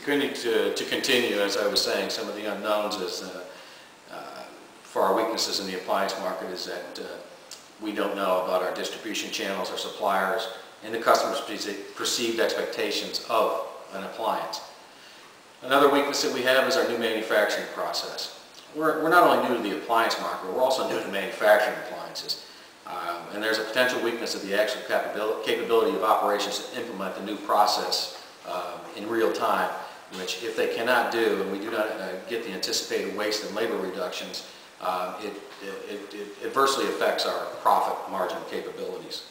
To continue, as I was saying, some of the unknowns is for our weaknesses in the appliance market is that we don't know about our distribution channels, our suppliers, and the customers' perceived expectations of an appliance. Another weakness that we have is our new manufacturing process. We're not only new to the appliance market, we're also new to manufacturing appliances. And there's a potential weakness of the actual capability of operations to implement the new process in real time, which if they cannot do, and we do not get the anticipated waste and labor reductions, it adversely affects our profit margin capabilities.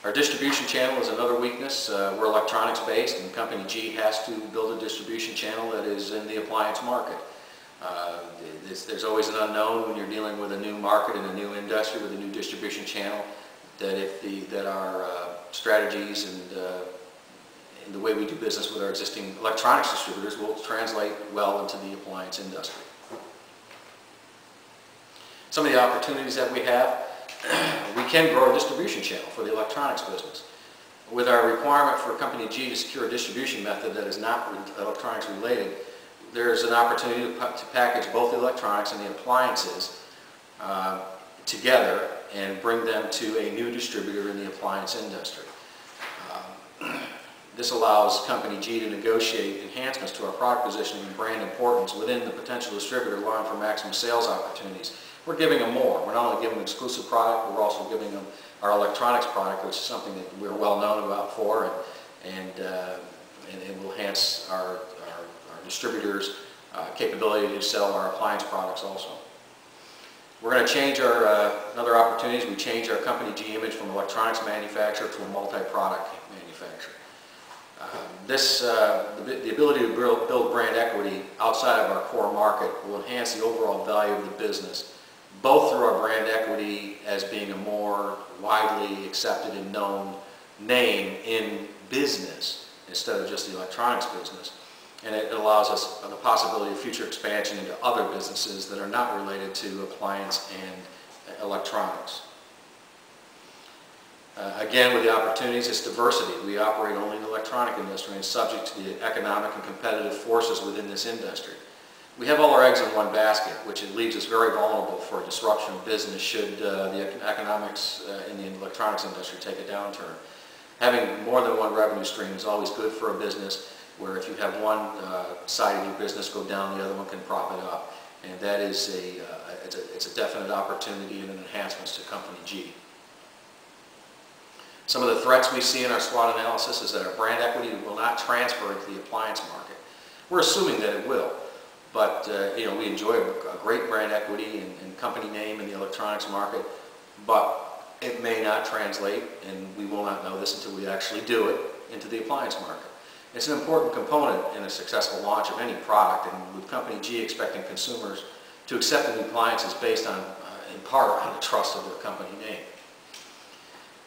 Our distribution channel is another weakness. We're electronics based, and Company G has to build a distribution channel that is in the appliance market. There's always an unknown when you're dealing with a new market and a new industry with a new distribution channel, that our strategies and the way we do business with our existing electronics distributors will translate well into the appliance industry. Some of the opportunities that we have, we can grow a distribution channel for the electronics business. With our requirement for Company G to secure a distribution method that is not electronics related, there's an opportunity to package both the electronics and the appliances together and bring them to a new distributor in the appliance industry. This allows Company G to negotiate enhancements to our product positioning and brand importance within the potential distributor, allowing for maximum sales opportunities. We're giving them more. We're not only giving them exclusive product, we're also giving them our electronics product, which is something that we're well known about for, and it will enhance our distributors' capability to sell our appliance products also. We're going to change another opportunity. We change our Company G image from electronics manufacturer to a multi-product manufacturer. The ability to build brand equity outside of our core market will enhance the overall value of the business, both through our brand equity as being a more widely accepted and known name in business instead of just the electronics business. And it allows us the possibility of future expansion into other businesses that are not related to appliance and electronics. Again, with the opportunities, it's diversity. We operate only in the electronic industry and subject to the economic and competitive forces within this industry. We have all our eggs in one basket, which it leaves us very vulnerable for a disruption of business should the economics in the electronics industry take a downturn. Having more than one revenue stream is always good for a business, where if you have one side of your business go down, the other one can prop it up. And that is it's a definite opportunity and an enhancement to Company G. Some of the threats we see in our SWOT analysis is that our brand equity will not transfer into the appliance market. We're assuming that it will, but we enjoy a great brand equity and company name in the electronics market, but it may not translate, and we will not know this until we actually do it, into the appliance market. It's an important component in a successful launch of any product, and with Company G expecting consumers to accept the new appliances based on, in part, on the trust of their company name.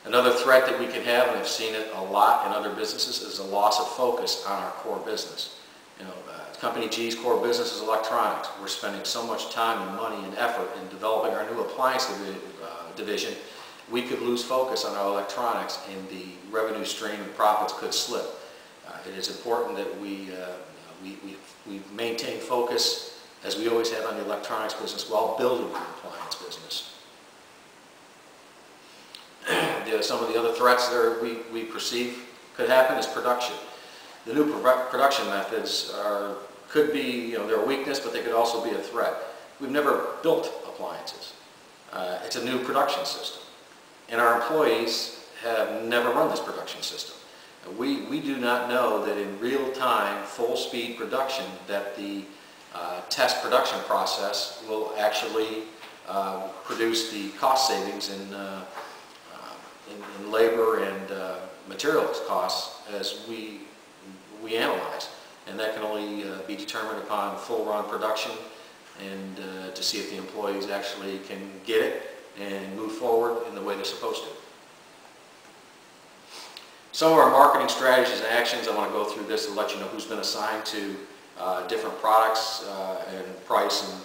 Another threat that we can have, and I've seen it a lot in other businesses, is a loss of focus on our core business. Company G's core business is electronics. We're spending so much time and money and effort in developing our new appliance division, we could lose focus on our electronics and the revenue stream and profits could slip. It is important that we maintain focus, as we always have, on the electronics business while building the appliance business. Some of the other threats that we perceive could happen is production. The new production methods could be, they're a weakness, but they could also be a threat. We've never built appliances. It's a new production system, and our employees have never run this production system. We do not know that in real time, full speed production, that the test production process will actually produce the cost savings in labor and materials costs as we analyze. And that can only be determined upon full run production and to see if the employees actually can get it and move forward in the way they're supposed to. Some of our marketing strategies and actions, I want to go through this to let you know who's been assigned to different products and price and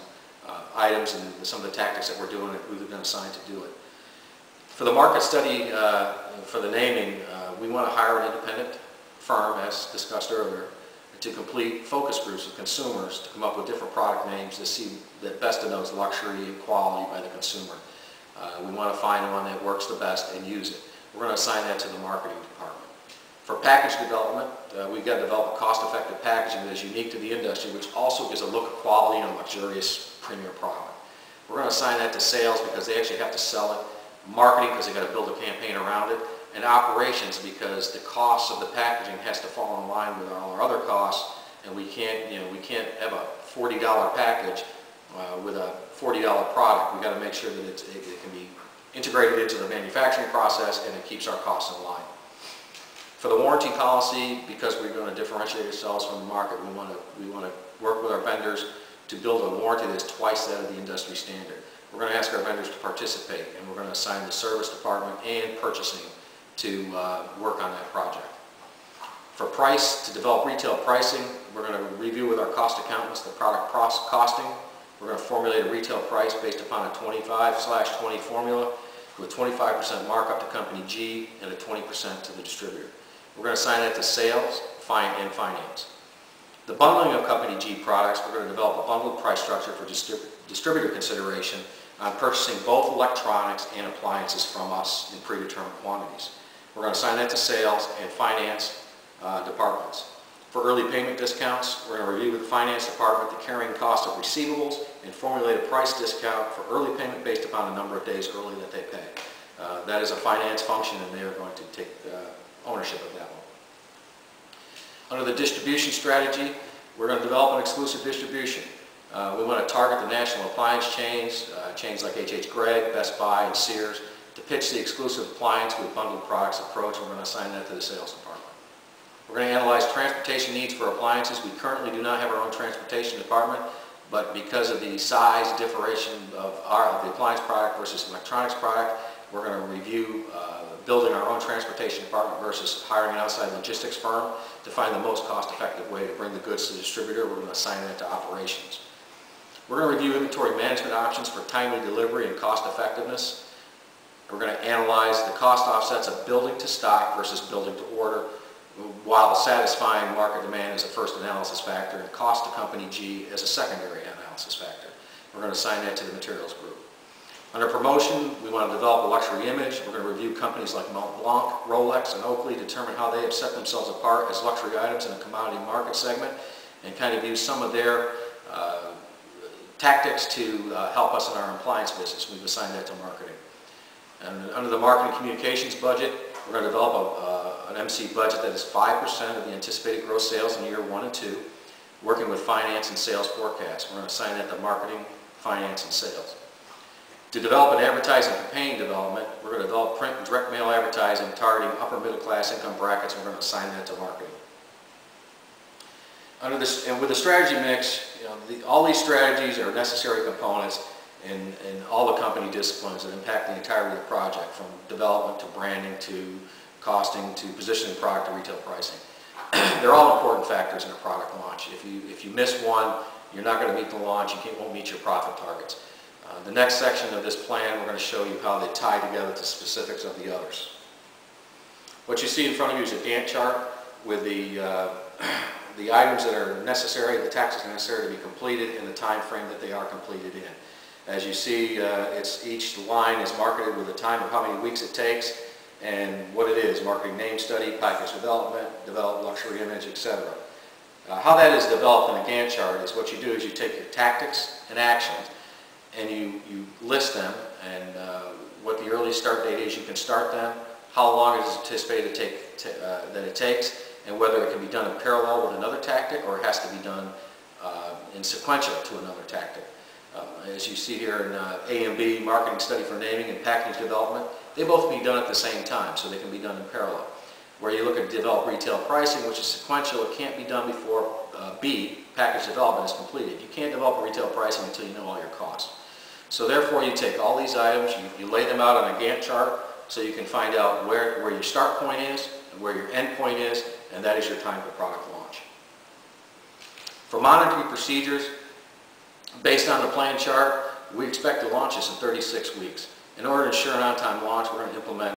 items, and some of the tactics that we're doing and who's been assigned to do it. For the market study, for the naming, we want to hire an independent firm, as discussed earlier, to complete focus groups with consumers to come up with different product names that best denotes luxury and quality by the consumer. We want to find one that works the best and use it. We're going to assign that to the marketing department. For package development, we've got to develop a cost-effective packaging that is unique to the industry, which also gives a look of quality and a luxurious premier product. We're going to assign that to sales because they actually have to sell it, marketing because they've got to build a campaign around it, and operations because the cost of the packaging has to fall in line with all our other costs, and we can't have a $40 package with a $40 product. We've got to make sure that it can be integrated into the manufacturing process and it keeps our costs in line. For the warranty policy, because we're going to differentiate ourselves from the market, we want to work with our vendors to build a warranty that's twice that of the industry standard. We're going to ask our vendors to participate, and we're going to assign the service department and purchasing to work on that project. For price, to develop retail pricing, we're going to review with our cost accountants the product costing. We're going to formulate a retail price based upon a 25/20 formula with 25% markup to company G and a 20% to the distributor. We're going to assign that to sales and finance. The bundling of company G products, we're going to develop a bundled price structure for distributor consideration on purchasing both electronics and appliances from us in predetermined quantities. We're going to assign that to sales and finance departments. For early payment discounts, we're going to review with the finance department the carrying cost of receivables and formulate a price discount for early payment based upon the number of days early that they pay. That is a finance function, and they are going to take ownership of that one. Under the distribution strategy, we're going to develop an exclusive distribution. We want to target the national appliance chains, chains like H.H. Gregg, Best Buy, and Sears, to pitch the exclusive appliance with bundled products approach, and we're going to assign that to the sales department. We're going to analyze transportation needs for appliances. We currently do not have our own transportation department, but because of the size differentiation of the appliance product versus electronics product, we're going to review building our own transportation department versus hiring an outside logistics firm to find the most cost-effective way to bring the goods to the distributor. We're going to assign that to operations. We're going to review inventory management options for timely delivery and cost effectiveness. We're going to analyze the cost offsets of building to stock versus building to order, while satisfying market demand as a first analysis factor and cost to company G as a secondary analysis factor. We're going to assign that to the materials group. Under promotion, we want to develop a luxury image. We're going to review companies like Mont Blanc, Rolex, and Oakley, determine how they have set themselves apart as luxury items in a commodity market segment, and kind of use some of their tactics to help us in our appliance business. We've assigned that to marketing. And under the marketing communications budget, we're going to develop an MC budget that is 5% of the anticipated gross sales in year 1 and 2, working with finance and sales forecasts. We're going to assign that to marketing, finance, and sales. To develop an advertising campaign development, we're going to develop print and direct mail advertising targeting upper middle class income brackets, and we're going to assign that to marketing. Under this, and with the strategy mix, all these strategies are necessary components in all the company disciplines that impact the entirety of the project, from development to branding to costing to positioning product to retail pricing. They're all important factors in a product launch. If you miss one, you're not going to meet the launch, you won't meet your profit targets. The next section of this plan, we're going to show you how they tie together to specifics of the others. What you see in front of you is a Gantt chart with the items that are necessary, the tasks necessary to be completed in the time frame that they are completed in. As you see, each line is marketed with a time of how many weeks it takes and what it is: marketing name study, package development, develop luxury image, etc. How that is developed in a Gantt chart is what you do is you take your tactics and actions and you list them, and what the early start date is, you can start them, how long it is anticipated that it takes, and whether it can be done in parallel with another tactic or it has to be done in sequential to another tactic. As you see here in A and B, marketing study for naming and package development, they both can be done at the same time, so they can be done in parallel. Where you look at develop retail pricing, which is sequential, it can't be done before B, package development, is completed. You can't develop retail pricing until you know all your costs. So therefore, you take all these items, you lay them out on a Gantt chart so you can find out where your start point is and where your end point is, and that is your time for product launch. For monitoring procedures, based on the plan chart, we expect to launch this in 36 weeks. In order to ensure an on-time launch, we're going to implement